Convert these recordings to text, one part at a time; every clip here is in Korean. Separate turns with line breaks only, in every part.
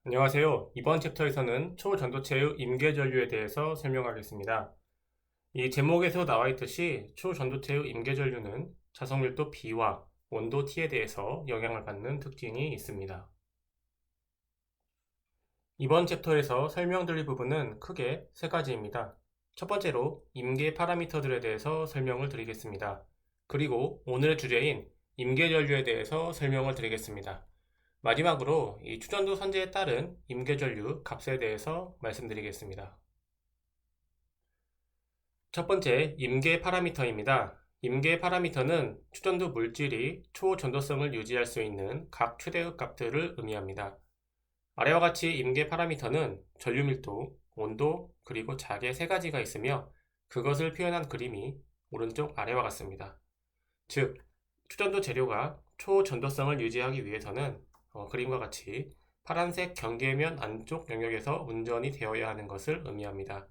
안녕하세요. 이번 챕터에서는 초전도체의 임계전류에 대해서 설명하겠습니다. 이 제목에서 나와 있듯이 초전도체의 임계전류는 자석밀도 B와 온도 T에 대해서 영향을 받는 특징이 있습니다. 이번 챕터에서 설명드릴 부분은 크게 세 가지입니다. 첫 번째로 임계 파라미터들에 대해서 설명을 드리겠습니다. 그리고 오늘의 주제인 임계전류에 대해서 설명을 드리겠습니다. 마지막으로 이 추전도 선제에 따른 임계전류 값에 대해서 말씀드리겠습니다. 첫 번째, 임계 파라미터입니다. 임계 파라미터는 추전도 물질이 초전도성을 유지할 수 있는 각 최대의 값들을 의미합니다. 아래와 같이 임계 파라미터는 전류 밀도, 온도, 그리고 자계 세 가지가 있으며 그것을 표현한 그림이 오른쪽 아래와 같습니다. 즉, 추전도 재료가 초전도성을 유지하기 위해서는 그림과 같이 파란색 경계면 안쪽 영역에서 운전이 되어야 하는 것을 의미합니다.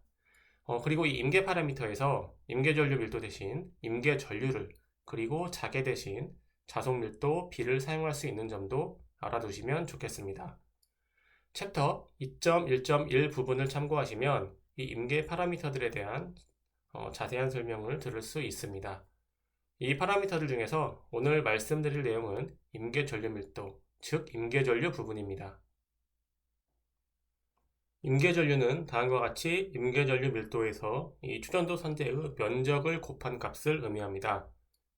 그리고 이 임계 파라미터에서 임계 전류 밀도 대신 임계 전류를 그리고 자계 대신 자속 밀도 B를 사용할 수 있는 점도 알아두시면 좋겠습니다. 챕터 2.1.1 부분을 참고하시면 이 임계 파라미터들에 대한 자세한 설명을 들을 수 있습니다. 이 파라미터들 중에서 오늘 말씀드릴 내용은 임계 전류 밀도, 즉 임계 전류 부분입니다. 임계 전류는 다음과 같이 임계 전류 밀도에서 이 추전도 선제의 면적을 곱한 값을 의미합니다.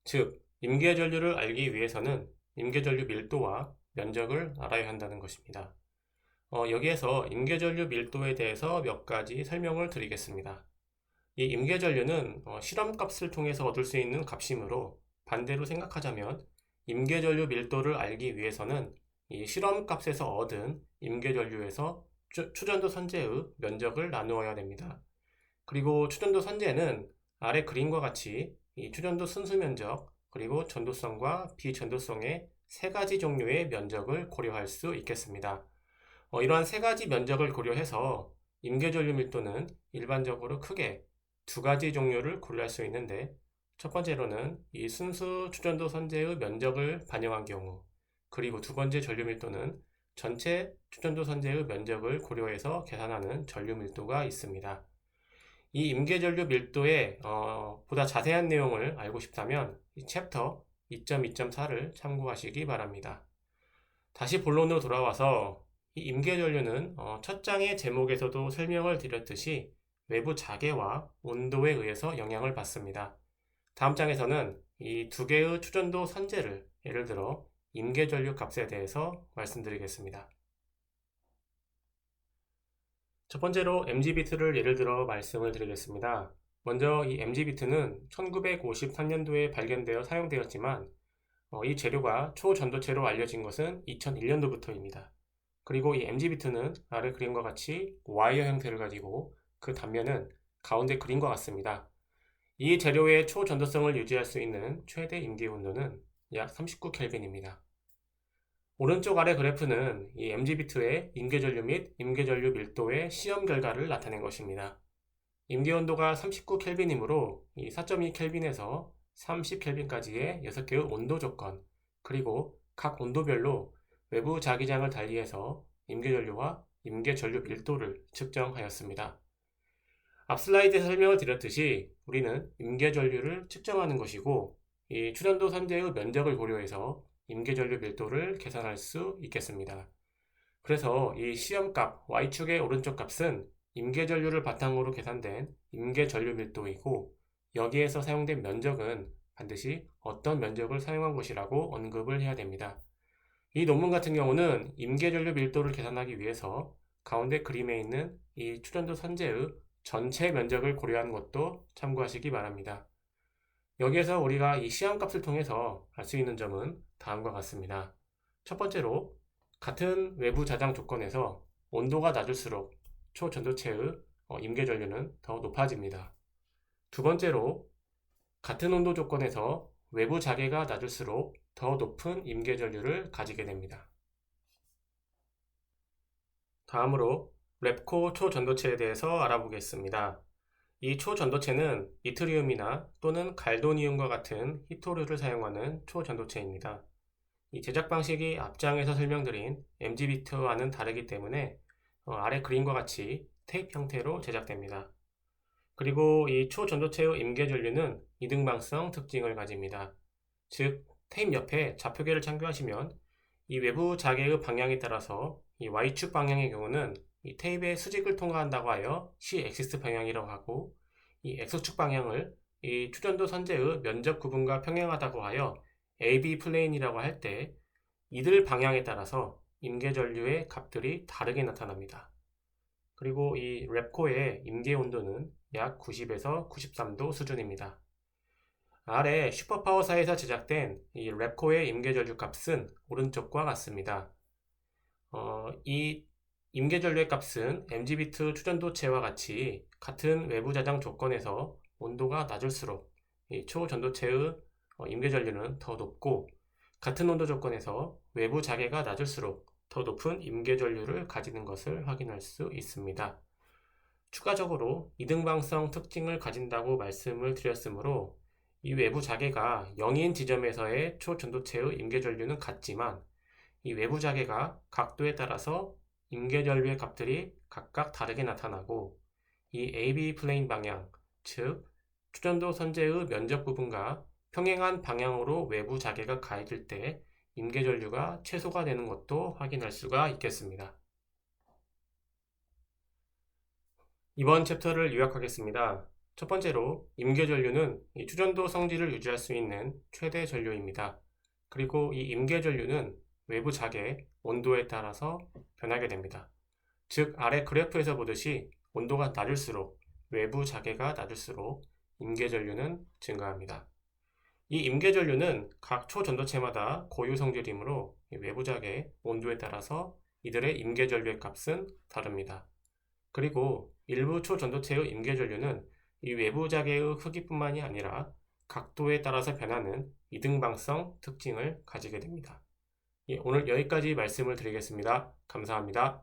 즉, 임계 전류를 알기 위해서는 임계 전류 밀도와 면적을 알아야 한다는 것입니다. 여기에서 임계 전류 밀도에 대해서 몇 가지 설명을 드리겠습니다. 이 임계 전류는 실험값을 통해서 얻을 수 있는 값이므로 반대로 생각하자면 임계 전류 밀도를 알기 위해서는 이 실험값에서 얻은 임계 전류에서 추전도 선제의 면적을 나누어야 됩니다. 그리고 추전도 선제는 아래 그림과 같이 이 추전도 순수 면적 그리고 전도성과 비전도성의 세 가지 종류의 면적을 고려할 수 있겠습니다. 이러한 세 가지 면적을 고려해서 임계 전류 밀도는 일반적으로 크게 두 가지 종류를 고려할 수 있는데, 첫 번째로는 이 순수 추전도 선제의 면적을 반영한 경우, 그리고 두 번째 전류 밀도는 전체 추전도 선제의 면적을 고려해서 계산하는 전류 밀도가 있습니다. 이 임계 전류 밀도의 보다 자세한 내용을 알고 싶다면 이 챕터 2.2.4를 참고하시기 바랍니다. 다시 본론으로 돌아와서 이 임계 전류는 첫 장의 제목에서도 설명을 드렸듯이 외부 자계와 온도에 의해서 영향을 받습니다. 다음 장에서는 이 두 개의 추전도 선제를 예를 들어 임계 전류 값에 대해서 말씀드리겠습니다. 첫 번째로 mg비트를 예를 들어 말씀을 드리겠습니다. 먼저 이 mg비트는 1953년도에 발견되어 사용되었지만 이 재료가 초전도체로 알려진 것은 2001년도부터입니다. 그리고 이 mg비트는 아래 그림과 같이 와이어 형태를 가지고 그 단면은 가운데 그림과 같습니다. 이 재료의 초전도성을 유지할 수 있는 최대 임계 온도는 약 39켈빈입니다. 오른쪽 아래 그래프는 이 mg비트의 임계전류 및 임계전류 밀도의 시험 결과를 나타낸 것입니다. 임계 온도가 39켈빈이므로 이 4.2켈빈에서 30켈빈까지의 6개의 온도 조건, 그리고 각 온도별로 외부 자기장을 달리해서 임계전류와 임계전류 밀도를 측정하였습니다. 앞 슬라이드에서 설명을 드렸듯이 우리는 임계전류를 측정하는 것이고 이 추전도 선제의 면적을 고려해서 임계전류 밀도를 계산할 수 있겠습니다. 그래서 이 시험값 Y축의 오른쪽 값은 임계전류를 바탕으로 계산된 임계전류 밀도이고 여기에서 사용된 면적은 반드시 어떤 면적을 사용한 것이라고 언급을 해야 됩니다. 이 논문 같은 경우는 임계전류 밀도를 계산하기 위해서 가운데 그림에 있는 이 추전도 선제의 전체 면적을 고려하는 것도 참고하시기 바랍니다. 여기에서 우리가 이 시험값을 통해서 알 수 있는 점은 다음과 같습니다. 첫 번째로 같은 외부 자장 조건에서 온도가 낮을수록 초전도체의 임계전류는 더 높아집니다. 두 번째로 같은 온도 조건에서 외부 자계가 낮을수록 더 높은 임계전류를 가지게 됩니다. 다음으로 랩코 초전도체에 대해서 알아보겠습니다. 이 초전도체는 이트리움이나 또는 갈도니움과 같은 히토류를 사용하는 초전도체입니다. 이 제작 방식이 앞장에서 설명드린 MG비트와는 다르기 때문에 아래 그림과 같이 테이프 형태로 제작됩니다. 그리고 이 초전도체의 임계전류는 이등방성 특징을 가집니다. 즉, 테이프 옆에 좌표계를 참고하시면 이 외부 자개의 방향에 따라서 이 Y축 방향의 경우는 이 테이프의 수직을 통과한다고 하여 C-액시스 방향이라고 하고, 이 X축 방향을 이 추전도 선재의 면적 구분과 평행하다고 하여 AB 플레인이라고 할 때 이들 방향에 따라서 임계전류의 값들이 다르게 나타납니다. 그리고 이 랩코의 임계 온도는 약 90에서 93도 수준입니다. 아래 슈퍼파워사에서 제작된 이 랩코의 임계전류 값은 오른쪽과 같습니다. 이 임계전류의 값은 MG비트 추전도체와 같이 같은 외부 자장 조건에서 온도가 낮을수록 이 초전도체의 임계전류는 더 높고, 같은 온도 조건에서 외부 자개가 낮을수록 더 높은 임계전류를 가지는 것을 확인할 수 있습니다. 추가적으로 이등방성 특징을 가진다고 말씀을 드렸으므로 이 외부 자개가 0인 지점에서의 초전도체의 임계전류는 같지만, 이 외부 자개가 각도에 따라서 임계전류의 값들이 각각 다르게 나타나고, 이 AB 플레인 방향, 즉 추전도 선재의 면적 부분과 평행한 방향으로 외부 자개가 가해질 때 임계전류가 최소가 되는 것도 확인할 수가 있겠습니다. 이번 챕터를 요약하겠습니다. 첫 번째로 임계전류는 이 추전도 성질을 유지할 수 있는 최대 전류입니다. 그리고 이 임계전류는 외부 자개, 온도에 따라서 변하게 됩니다. 즉, 아래 그래프에서 보듯이 온도가 낮을수록 외부 자개가 낮을수록 임계전류는 증가합니다. 이 임계전류는 각 초전도체마다 고유 성질이므로 외부 자개, 온도에 따라서 이들의 임계전류의 값은 다릅니다. 그리고 일부 초전도체의 임계전류는 이 외부 자개의 크기뿐만이 아니라 각도에 따라서 변하는 이등방성 특징을 가지게 됩니다. 오늘 여기까지 말씀을 드리겠습니다. 감사합니다.